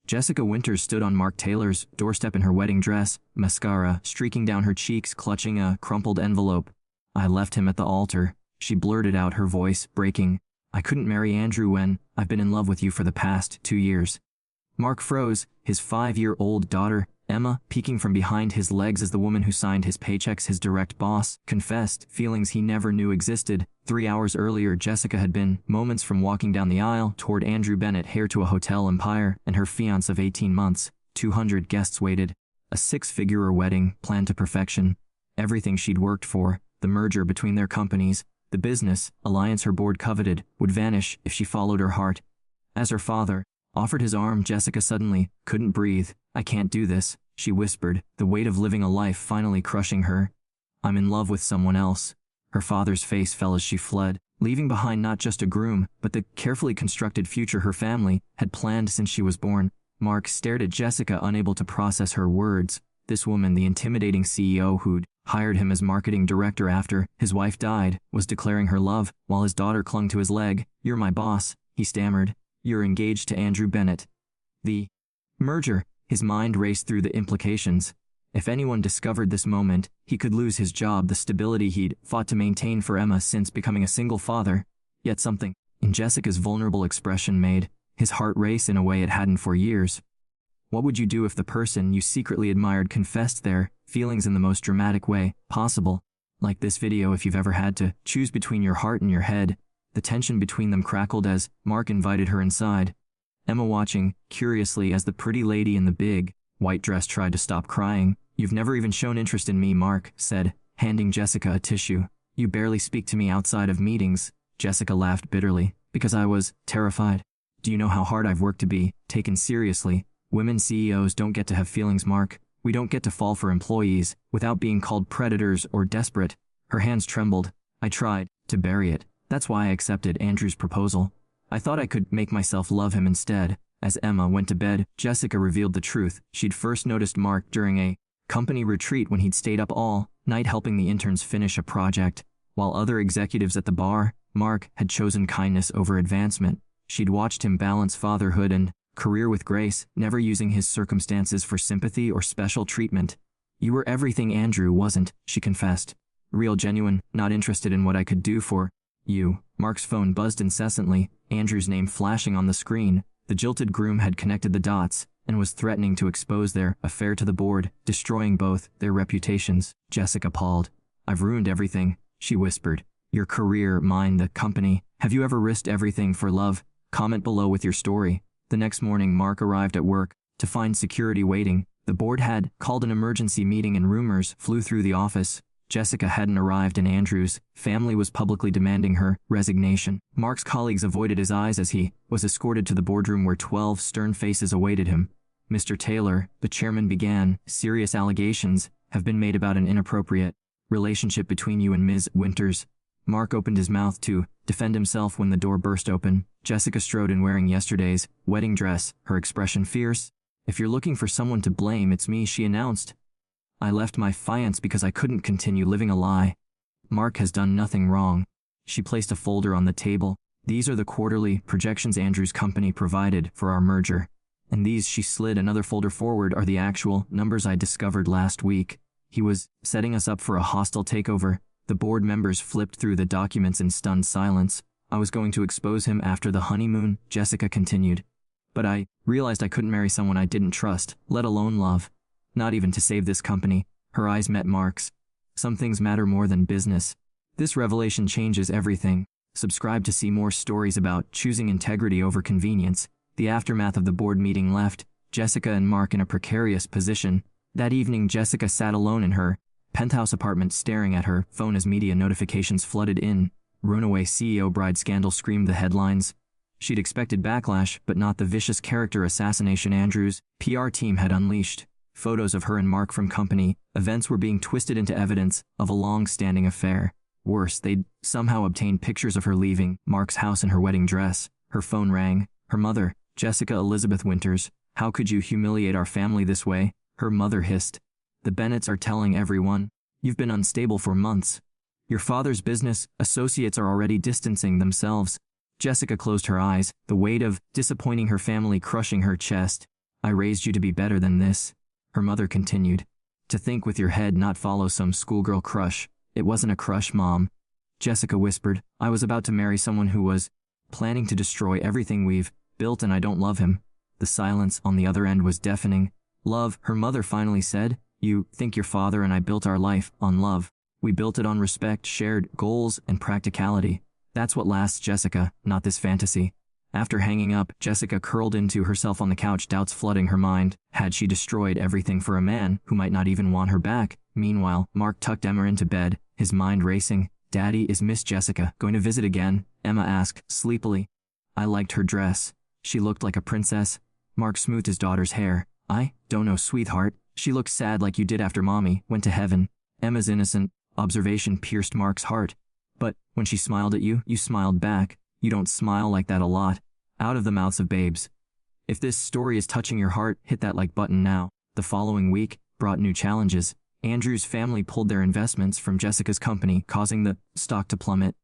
Jessica Winters stood on Mark Taylor's doorstep in her wedding dress, mascara streaking down her cheeks, clutching a crumpled envelope. "I left him at the altar," she blurted out, her voice breaking. "I couldn't marry Andrew when I've been in love with you for the past 2 years." Mark froze, his 5-year-old daughter, Emma, peeking from behind his legs as the woman who signed his paychecks, his direct boss, confessed feelings he never knew existed. 3 hours earlier, Jessica had been moments from walking down the aisle toward Andrew Bennett, heir to a hotel empire, and her fiancé of 18 months. 200 guests waited. A 6-figure wedding, planned to perfection. Everything she'd worked for, the merger between their companies, the business alliance her board coveted, would vanish if she followed her heart. As her father offered his arm, Jessica suddenly couldn't breathe. "I can't do this," she whispered, the weight of living a life finally crushing her. "I'm in love with someone else." Her father's face fell as she fled, leaving behind not just a groom, but the carefully constructed future her family had planned since she was born. Mark stared at Jessica, unable to process her words. This woman, the intimidating CEO who'd hired him as marketing director after his wife died, was declaring her love while his daughter clung to his leg. "You're my boss," he stammered. "You're engaged to Andrew Bennett." The merger. His mind raced through the implications. If anyone discovered this moment, he could lose his job, the stability he'd fought to maintain for Emma since becoming a single father. Yet something in Jessica's vulnerable expression made his heart race in a way it hadn't for years. What would you do if the person you secretly admired confessed their feelings in the most dramatic way possible? Like this video, if you've ever had to choose between your heart and your head. The tension between them crackled as Mark invited her inside. Emma watching curiously as the pretty lady in the big white dress tried to stop crying. "You've never even shown interest in me," Mark said, handing Jessica a tissue. "You barely speak to me outside of meetings." Jessica laughed bitterly. "Because I was terrified. Do you know how hard I've worked to be taken seriously? Women CEOs don't get to have feelings, Mark. We don't get to fall for employees without being called predators or desperate." Her hands trembled. "I tried to bury it. That's why I accepted Andrew's proposal. I thought I could make myself love him instead." As Emma went to bed, Jessica revealed the truth. She'd first noticed Mark during a company retreat when he'd stayed up all night helping the interns finish a project. While other executives at the bar, Mark had chosen kindness over advancement. She'd watched him balance fatherhood and career with grace, never using his circumstances for sympathy or special treatment. "You were everything Andrew wasn't," she confessed. "Real, genuine, not interested in what I could do for you." Mark's phone buzzed incessantly, Andrew's name flashing on the screen. The jilted groom had connected the dots and was threatening to expose their affair to the board, destroying both their reputations. Jessica palled. "I've ruined everything," she whispered. "Your career, mine, the company. Have you ever risked everything for love? Comment below with your story." The next morning, Mark arrived at work to find security waiting. The board had called an emergency meeting and rumors flew through the office. Jessica hadn't arrived and Andrew's family was publicly demanding her resignation. Mark's colleagues avoided his eyes as he was escorted to the boardroom where 12 stern faces awaited him. "Mr. Taylor," the chairman began, "serious allegations have been made about an inappropriate relationship between you and Ms. Winters." Mark opened his mouth to defend himself when the door burst open. Jessica strode in wearing yesterday's wedding dress, her expression fierce. "If you're looking for someone to blame, it's me," she announced. "I left my fiancé because I couldn't continue living a lie. Mark has done nothing wrong." She placed a folder on the table. "These are the quarterly projections Andrew's company provided for our merger. And these," she slid another folder forward, "are the actual numbers I discovered last week. He was setting us up for a hostile takeover." The board members flipped through the documents in stunned silence. "I was going to expose him after the honeymoon," Jessica continued. "But I realized I couldn't marry someone I didn't trust, let alone love. Not even to save this company." Her eyes met Mark's. "Some things matter more than business." This revelation changes everything. Subscribe to see more stories about choosing integrity over convenience. The aftermath of the board meeting left Jessica and Mark in a precarious position. That evening, Jessica sat alone in her penthouse apartment staring at her phone as media notifications flooded in. "Runaway CEO bride scandal" screamed the headlines. She'd expected backlash, but not the vicious character assassination Andrew's PR team had unleashed. Photos of her and Mark from company events were being twisted into evidence of a long-standing affair. Worse, they'd somehow obtained pictures of her leaving Mark's house in her wedding dress. Her phone rang. Her mother, Jessica Elizabeth Winters. "How could you humiliate our family this way?" her mother hissed. "The Bennetts are telling everyone. You've been unstable for months. Your father's business associates are already distancing themselves." Jessica closed her eyes, the weight of disappointing her family crushing her chest. I raised you to be better than this. Her mother continued. To think with your head, not follow some schoolgirl crush. It wasn't a crush, Mom. Jessica whispered. I was about to marry someone who was planning to destroy everything we've built, and I don't love him. The silence on the other end was deafening. Love, her mother finally said. You think your father and I built our life on love. We built it on respect, shared goals, and practicality. That's what lasts, Jessica, not this fantasy. After hanging up, Jessica curled into herself on the couch, doubts flooding her mind. Had she destroyed everything for a man who might not even want her back? Meanwhile, Mark tucked Emma into bed, his mind racing. Daddy, is Miss Jessica going to visit again? Emma asked, sleepily. I liked her dress. She looked like a princess. Mark smoothed his daughter's hair. I don't know, sweetheart. She looked sad like you did after Mommy went to heaven. Emma's innocent observation pierced Mark's heart. But when she smiled at you, you smiled back. You don't smile like that a lot. Out of the mouths of babes. If this story is touching your heart, hit that like button now. The following week brought new challenges. Andrew's family pulled their investments from Jessica's company, causing the stock to plummet.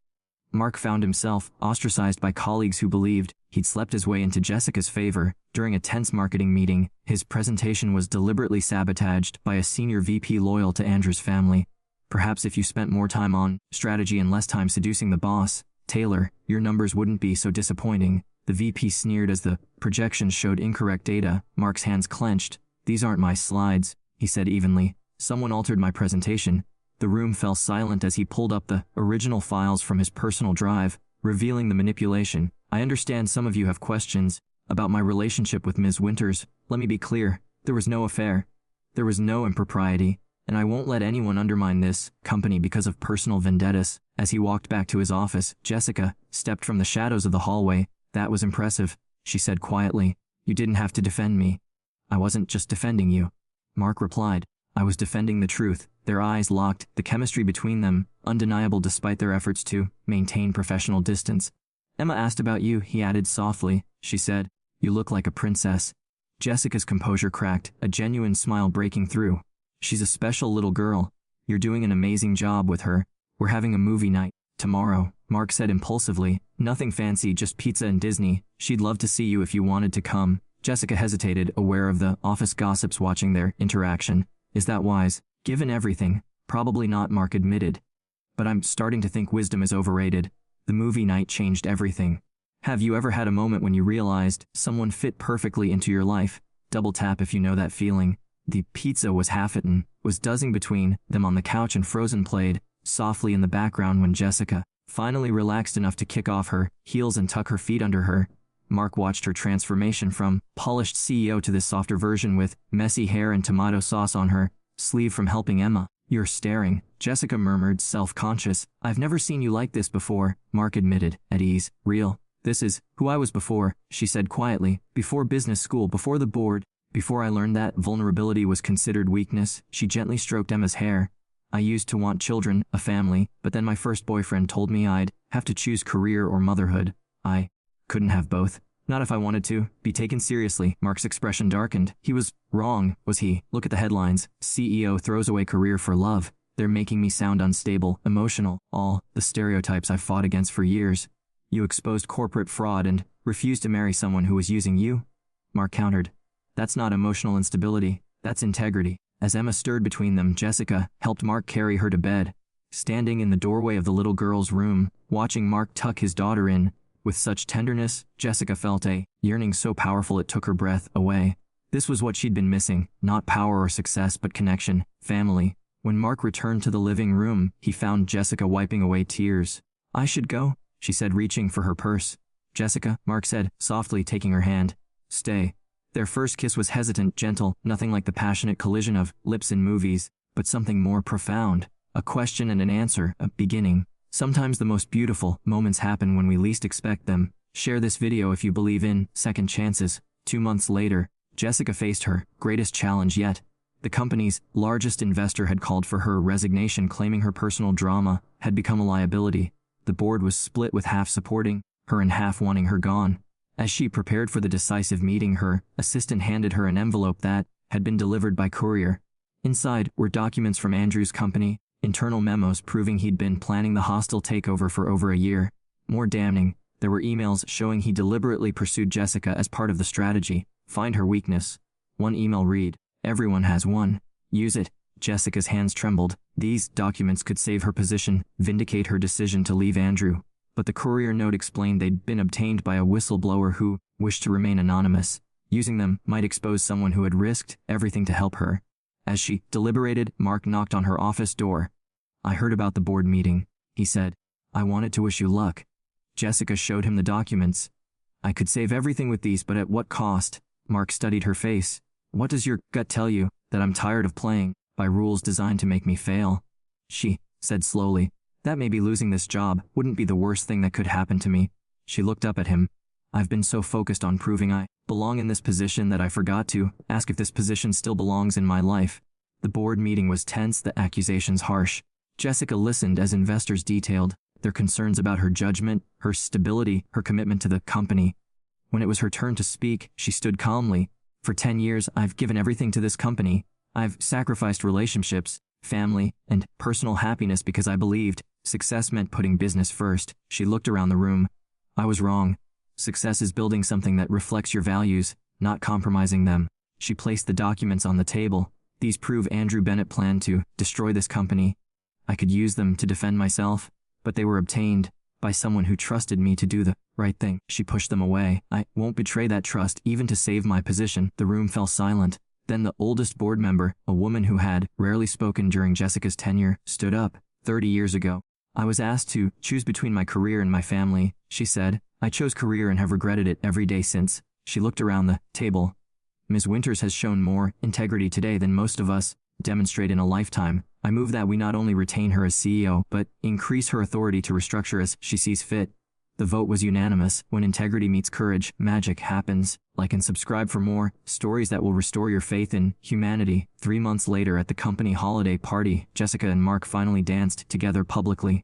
Mark found himself ostracized by colleagues who believed he'd slept his way into Jessica's favor. During a tense marketing meeting, his presentation was deliberately sabotaged by a senior VP loyal to Andrew's family. Perhaps if you spent more time on strategy and less time seducing the boss, Taylor, your numbers wouldn't be so disappointing. The VP sneered as the projections showed incorrect data. Mark's hands clenched. These aren't my slides, he said evenly. Someone altered my presentation. The room fell silent as he pulled up the original files from his personal drive, revealing the manipulation. I understand some of you have questions about my relationship with Ms. Winters. Let me be clear. There was no affair. There was no impropriety. And I won't let anyone undermine this company because of personal vendettas. As he walked back to his office, Jessica stepped from the shadows of the hallway. That was impressive, she said quietly. You didn't have to defend me. I wasn't just defending you. Mark replied. I was defending the truth. Their eyes locked, the chemistry between them undeniable despite their efforts to maintain professional distance. Emma asked about you, he added softly. She said, you look like a princess. Jessica's composure cracked, a genuine smile breaking through. She's a special little girl. You're doing an amazing job with her. We're having a movie night tomorrow, Mark said impulsively. Nothing fancy, just pizza and Disney. She'd love to see you if you wanted to come. Jessica hesitated, aware of the office gossips watching their interaction. Is that wise? Given everything, probably not, Mark admitted. But I'm starting to think wisdom is overrated. The movie night changed everything. Have you ever had a moment when you realized someone fit perfectly into your life? Double tap if you know that feeling. The pizza was half-eaten, was dozzing between them on the couch, and Frozen played softly in the background when Jessica finally relaxed enough to kick off her heels and tuck her feet under her. Mark watched her transformation from polished CEO to this softer version with messy hair and tomato sauce on her sleeve from helping Emma. You're staring, Jessica murmured, self-conscious. I've never seen you like this before, Mark admitted, at ease. Real. This is who I was before, she said quietly. Before business school, before the board. Before I learned that vulnerability was considered weakness. She gently stroked Emma's hair. I used to want children, a family, but then my first boyfriend told me I'd have to choose career or motherhood. I couldn't have both. Not if I wanted to be taken seriously. Mark's expression darkened. He was wrong, was he? Look at the headlines. CEO throws away career for love. They're making me sound unstable, emotional, all the stereotypes I've fought against for years. You exposed corporate fraud and refused to marry someone who was using you? Mark countered. That's not emotional instability. That's integrity. As Emma stirred between them, Jessica helped Mark carry her to bed. Standing in the doorway of the little girl's room, watching Mark tuck his daughter in, with such tenderness, Jessica felt a yearning so powerful it took her breath away. This was what she'd been missing, not power or success but connection, family. When Mark returned to the living room, he found Jessica wiping away tears. I should go, she said, reaching for her purse. Jessica, Mark said, softly taking her hand. Stay. Their first kiss was hesitant, gentle, nothing like the passionate collision of lips in movies, but something more profound. A question and an answer, a beginning. Sometimes the most beautiful moments happen when we least expect them. Share this video if you believe in second chances. 2 months later, Jessica faced her greatest challenge yet. The company's largest investor had called for her resignation, claiming her personal drama had become a liability. The board was split, with half supporting her and half wanting her gone. As she prepared for the decisive meeting, her assistant handed her an envelope that had been delivered by courier. Inside were documents from Andrew's company, internal memos proving he'd been planning the hostile takeover for over a year. More damning, there were emails showing he deliberately pursued Jessica as part of the strategy. Find her weakness. One email read, "Everyone has one. Use it." Jessica's hands trembled. These documents could save her position, vindicate her decision to leave Andrew. But the courier note explained they'd been obtained by a whistleblower who wished to remain anonymous. Using them might expose someone who had risked everything to help her. As she deliberated, Mark knocked on her office door. "I heard about the board meeting," he said. "I wanted to wish you luck." Jessica showed him the documents. "I could save everything with these, but at what cost?" Mark studied her face. "What does your gut tell you? That I'm tired of playing by rules designed to make me fail?" She said slowly, "That maybe losing this job wouldn't be the worst thing that could happen to me." She looked up at him. "I've been so focused on proving I belong in this position that I forgot to ask if this position still belongs in my life." The board meeting was tense, the accusations harsh. Jessica listened as investors detailed their concerns about her judgment, her stability, her commitment to the company. When it was her turn to speak, she stood calmly. "For 10 years, I've given everything to this company. I've sacrificed relationships, family, and personal happiness because I believed success meant putting business first." She looked around the room. "I was wrong. Success is building something that reflects your values, not compromising them." She placed the documents on the table. "These prove Andrew Bennett planned to destroy this company. I could use them to defend myself, but they were obtained by someone who trusted me to do the right thing." She pushed them away. "I won't betray that trust even to save my position." The room fell silent. Then the oldest board member, a woman who had rarely spoken during Jessica's tenure, stood up. 30 years ago, I was asked to choose between my career and my family," she said. "I chose career and have regretted it every day since." She looked around the table. "Ms. Winters has shown more integrity today than most of us demonstrate in a lifetime. I move that we not only retain her as CEO, but increase her authority to restructure as she sees fit." The vote was unanimous. When integrity meets courage, magic happens. Like and subscribe for more stories that will restore your faith in humanity. 3 months later at the company holiday party, Jessica and Mark finally danced together publicly.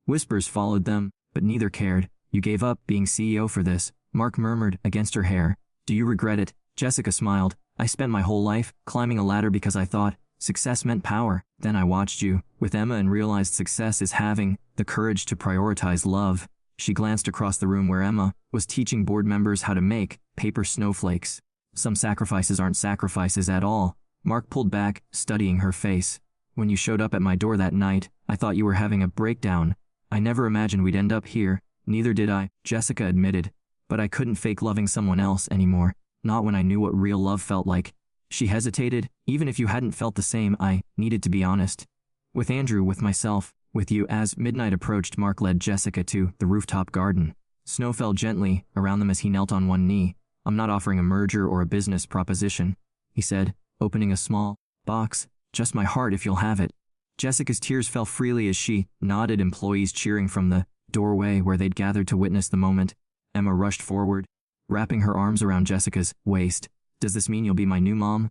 Whispers followed them, but neither cared. "You gave up being CEO for this," Mark murmured against her hair. "Do you regret it?" Jessica smiled. "I spent my whole life climbing a ladder because I thought success meant power. Then I watched you with Emma and realized success is having the courage to prioritize love." She glanced across the room where Emma was teaching board members how to make paper snowflakes. "Some sacrifices aren't sacrifices at all." Mark pulled back, studying her face. "When you showed up at my door that night, I thought you were having a breakdown. I never imagined we'd end up here." "Neither did I," Jessica admitted. "But I couldn't fake loving someone else anymore. Not when I knew what real love felt like." She hesitated. "Even if you hadn't felt the same, I needed to be honest. With Andrew, with myself, with you." As midnight approached, Mark led Jessica to the rooftop garden. Snow fell gently around them as he knelt on one knee. "I'm not offering a merger or a business proposition," he said, opening a small box. "Just my heart if you'll have it." Jessica's tears fell freely as she nodded, employees cheering from the doorway where they'd gathered to witness the moment. Emma rushed forward, wrapping her arms around Jessica's waist. "Does this mean you'll be my new mom?"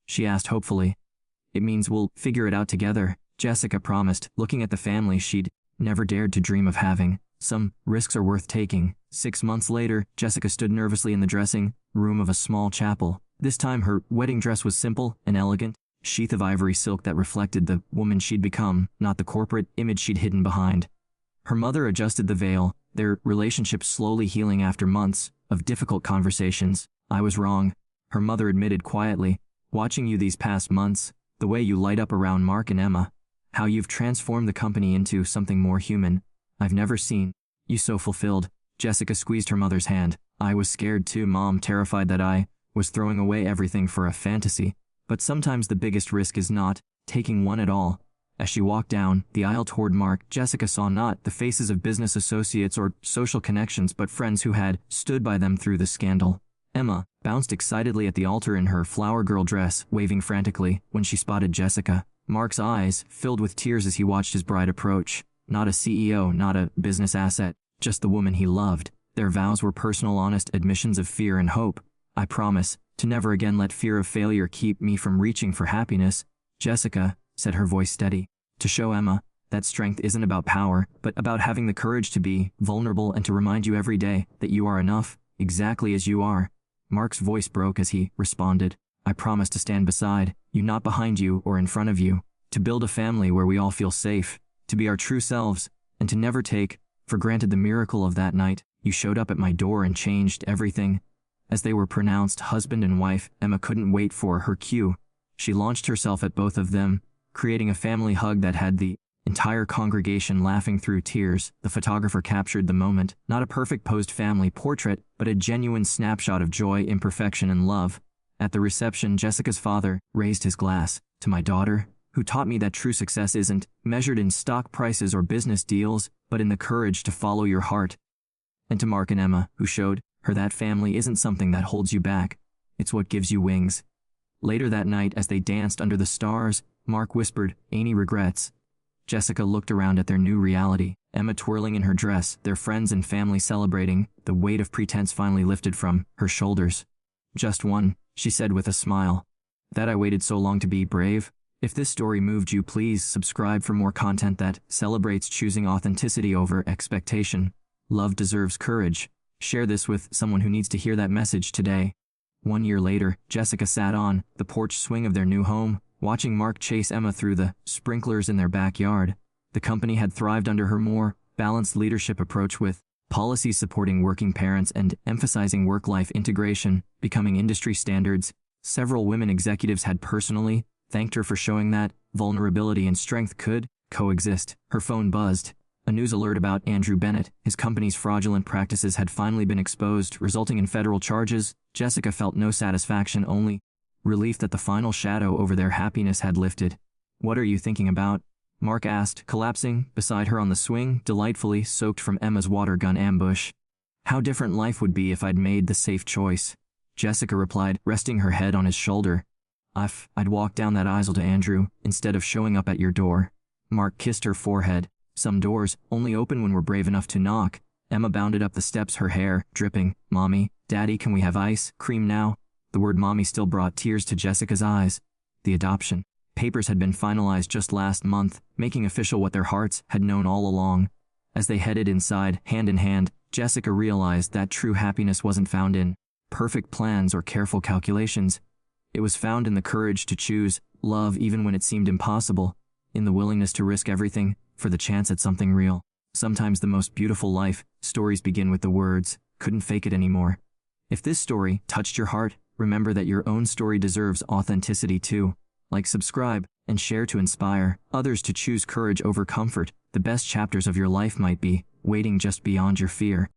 she asked hopefully. "It means we'll figure it out together," Jessica promised, looking at the family she'd never dared to dream of having. "Some risks are worth taking." 6 months later, Jessica stood nervously in the dressing room of a small chapel. This time her wedding dress was simple and elegant, sheath of ivory silk that reflected the woman she'd become, not the corporate image she'd hidden behind. Her mother adjusted the veil, their relationship slowly healing after months of difficult conversations. "I was wrong," her mother admitted quietly. "Watching you these past months, the way you light up around Mark and Emma, how you've transformed the company into something more human. I've never seen you so fulfilled." Jessica squeezed her mother's hand. "I was scared too, Mom, terrified that I was throwing away everything for a fantasy. But sometimes the biggest risk is not taking one at all." As she walked down the aisle toward Mark, Jessica saw not the faces of business associates or social connections, but friends who had stood by them through the scandal. Emma bounced excitedly at the altar in her flower girl dress, waving frantically when she spotted Jessica. Mark's eyes filled with tears as he watched his bride approach. Not a CEO, not a business asset, just the woman he loved. Their vows were personal, honest admissions of fear and hope. "I promise to never again let fear of failure keep me from reaching for happiness." Jessica said, her voice steady, "to show Emma that strength isn't about power, but about having the courage to be vulnerable and to remind you every day that you are enough, exactly as you are." Mark's voice broke as he responded, "I promise to stand beside you, not behind you or in front of you, to build a family where we all feel safe, to be our true selves, and to never take for granted the miracle of that night. You showed up at my door and changed everything." As they were pronounced husband and wife, Emma couldn't wait for her cue. She launched herself at both of them, creating a family hug that had the entire congregation laughing through tears. The photographer captured the moment, not a perfect posed family portrait, but a genuine snapshot of joy, imperfection, and love. At the reception, Jessica's father raised his glass. "To my daughter, who taught me that true success isn't measured in stock prices or business deals, but in the courage to follow your heart." And to Mark and Emma, who showed her that family isn't something that holds you back, it's what gives you wings. Later that night, as they danced under the stars, Mark whispered, "Any regrets?" Jessica looked around at their new reality, Emma twirling in her dress, their friends and family celebrating. The weight of pretense finally lifted from her shoulders. "Just one," she said with a smile. "That I waited so long to be brave." If this story moved you, please subscribe for more content that celebrates choosing authenticity over expectation. Love deserves courage. Share this with someone who needs to hear that message today. 1 year later, Jessica sat on the porch swing of their new home, watching Mark chase Emma through the sprinklers in their backyard. The company had thrived under her more balanced leadership approach, with policies supporting working parents and emphasizing work-life integration becoming industry standards. Several women executives had personally thanked her for showing that vulnerability and strength could coexist. Her phone buzzed. A news alert about Andrew Bennett. His company's fraudulent practices had finally been exposed, resulting in federal charges. Jessica felt no satisfaction, only relief that the final shadow over their happiness had lifted. "What are you thinking about?" Mark asked, collapsing beside her on the swing, delightfully soaked from Emma's water gun ambush. "How different life would be if I'd made the safe choice," Jessica replied, resting her head on his shoulder. I'd walk down that aisle to Andrew, instead of showing up at your door." Mark kissed her forehead. "Some doors only open when we're brave enough to knock." Emma bounded up the steps, her hair dripping. "Mommy, Daddy, can we have ice cream now?" The word mommy still brought tears to Jessica's eyes. The adoption papers had been finalized just last month, making official what their hearts had known all along. As they headed inside, hand in hand, Jessica realized that true happiness wasn't found in perfect plans or careful calculations. It was found in the courage to choose love even when it seemed impossible, in the willingness to risk everything for the chance at something real. Sometimes the most beautiful life stories begin with the words, "Couldn't fake it anymore." If this story touched your heart, remember that your own story deserves authenticity too. Like, subscribe, and share to inspire others to choose courage over comfort. The best chapters of your life might be waiting just beyond your fear.